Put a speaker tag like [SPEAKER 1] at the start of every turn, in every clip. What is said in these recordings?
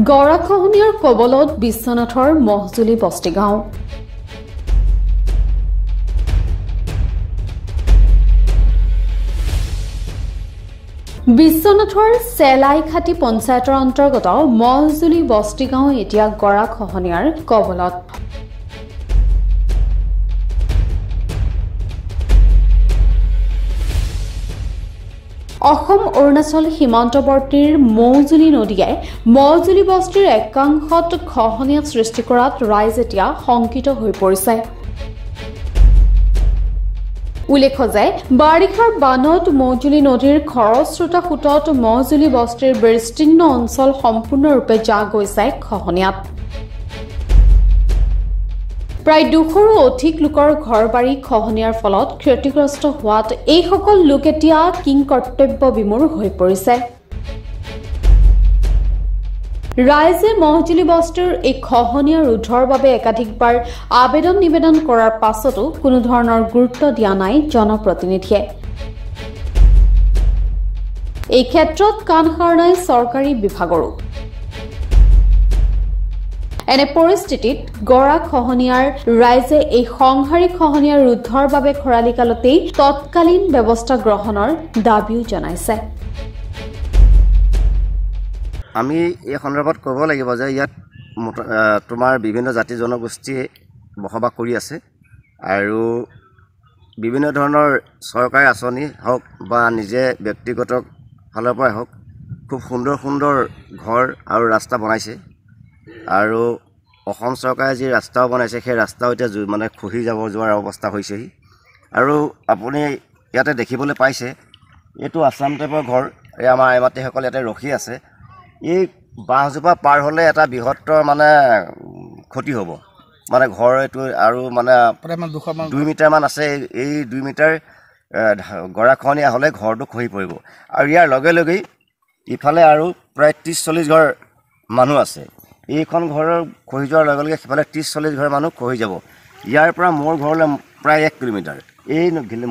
[SPEAKER 1] গৰাখহনীয়াৰ কবলত বিশ্বনাথৰ মহজুলি বস্তি গাঁও। বিশ্বনাথৰ চেলাইখাটি পঞ্চায়তৰ অন্তৰ্গত মহজুলি বস্তি গাঁও এতিয়া গৰাখহনীয়াৰ কবলত। অসম অৰুণাচল সীমান্তৱৰ্তীৰ মৌজুলি নদীয়ে মহজুলি বস্তিৰ একাংশত খহনীয়া সৃষ্টি কৰাত ৰাইজ এতিয়া শংকিত হৈ পৰিছে। উল্লেখ্য যে বাৰিষাৰ বানত মৌজুলি নদীৰ খৰস্ৰোতা সোঁতত মহজুলি বস্তিৰ বিস্তীৰ্ণ অঞ্চল সম্পূৰ্ণৰূপে যা গৈছে খহনীয়াত। প্ৰায় 200ৰো অধিক লোকৰ ঘৰবাৰী খহনীয়াৰ ফলত ক্ষতিগ্ৰস্ত হোৱাত এইসকল লোক এতিয়া কিংকৰ্তব্য বিমূঢ় হৈ পৰিছে। ৰাইজে মহজুলি বস্তিৰ এই খহনীয়া ৰোধৰ বাবে একাধিকবাৰ আবেদন নিবেদন কৰাৰ পাছতো কোনো ধৰণৰ গুৰুত্ব দিয়া নাই জনপ্ৰতিনিধিয়ে। এই ক্ষেত্ৰত কাণ সাৰ নাই চৰকাৰী বিভাগৰো। এনে পৰিস্থিতিত গৰাখহনীয়াৰ ৰাইজে এই সংহাৰী খহনীয়া ৰোধৰ বাবে খৰালি কালতেই তৎকালীন ব্যৱস্থা গ্ৰহণৰ দাবীও জনাইছে।
[SPEAKER 2] আমি এই সন্দৰ্ভত ক'ব লাগিব যে ইয়াত তোমাৰ বিভিন্ন জাতি জনগোষ্ঠীয়ে বসবাস কৰি আছে আৰু বিভিন্ন ধৰণৰ চৰকাৰী আঁচনি হওক বা নিজে ব্যক্তিগত ফালৰ পৰাই হওক খুব সুন্দৰ সুন্দৰ ঘৰ আৰু ৰাস্তা বনাইছে আৰু অসম চৰকাৰে যি ৰাস্তাও বনাইছে সেই ৰাস্তাও এতিয়া মানে খহি যাব যোৱাৰ অৱস্থা হৈছেহি। আৰু আপুনি ইয়াতে দেখিবলৈ পাইছে এইটো আছাম টাইপৰ ঘৰ। এই আমাৰ আইমাতৃসকল ইয়াতে ৰখি আছে। এই বাঁহজোপা পাৰ হ'লে এটা বৃহত্তৰ মানে ক্ষতি হ'ব। মানে ঘৰ এইটো আৰু মানে 2 মিটাৰমান আছে। এই 2 মিটাৰ গৰাখহনীয়া হ'লে ঘৰটো খহি পৰিব। আৰু ইয়াৰ লগে লগেই ইফালে আৰু প্ৰায় 30-40 ঘৰ মানুহ আছে। এইখন ঘৰৰ খহি যোৱাৰ লগে লগে সিফালে 30-40 ঘৰ মানুহ খহি যাব। ইয়াৰ পৰা মোৰ ঘৰলৈ প্ৰায় 1 কিলোমিটাৰ। এই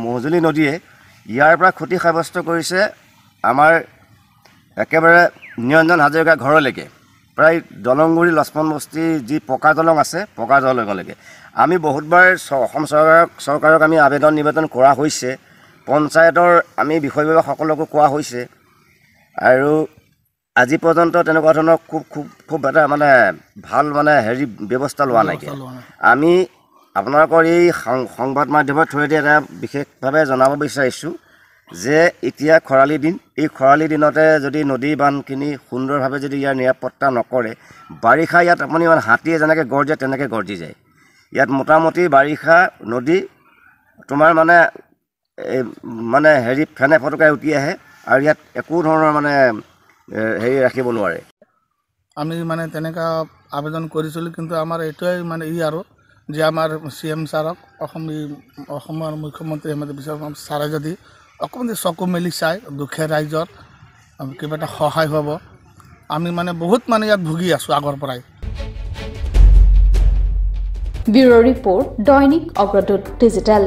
[SPEAKER 2] মহজুলি নদীয়ে ইয়াৰ পৰা ক্ষতি সাব্যস্ত কৰিছে আমাৰ একেবাৰে নিৰঞ্জন হাজৰিকা ঘৰলৈকে, প্ৰায় দলংগুৰি লক্ষ্মণ বস্তি যি পকা দলং আছে পকা দলঙলৈকে। আমি বহুতবাৰ অসম চৰকাৰক আমি আবেদন নিবেদন কৰা হৈছে। পঞ্চায়তৰ আমি বিষয়ববীয়াসকলকো কোৱা হৈছে আৰু আজি পৰ্যন্ত তেনেকুৱা ধৰণৰ খুব এটা মানে ভাল মানে ব্যৱস্থা লোৱা নাইকিয়া। আমি আপোনালোকৰ এই সংবাদ মাধ্যমৰ থ্ৰুৱেদি এটা বিশেষভাৱে জনাব বিচাৰিছোঁ যে এতিয়া খৰালি দিন, এই খৰালি দিনতে যদি নদী বান্ধখিনি সুন্দৰভাৱে যদি ইয়াৰ নিৰাপত্তা নকৰে, বাৰিষা ইয়াত আপুনি মানে হাতীয়ে যেনেকৈ গৰ্জে তেনেকৈ গৰ্জি যায়। ইয়াত মোটামুটি বাৰিষা নদী তোমাৰ মানে ফেনে ফটকাই উঠি আহে আৰু ইয়াত একো ধৰণৰ মানে ৰাখিব নোৱাৰে।
[SPEAKER 3] আমি মানে তেনেকুৱা আবেদন কৰিছিলোঁ, কিন্তু আমাৰ এইটোৱে মানে আৰু যে আমাৰ CM ছাৰক অসমৰ মুখ্যমন্ত্ৰী হিমন্ত বিশ্ব শৰ্মা ছাৰে যদি অকণমান চকু মেলি চাই দুখীয়া ৰাইজৰ কিবা এটা সহায় হ'ব। আমি মানে বহুত মানে ইয়াত ভুগি আছোঁ আগৰ পৰাই।
[SPEAKER 1] ব্যুৰ' ৰিপৰ্ট, দৈনিক অগ্ৰদূত ডিজিটেল।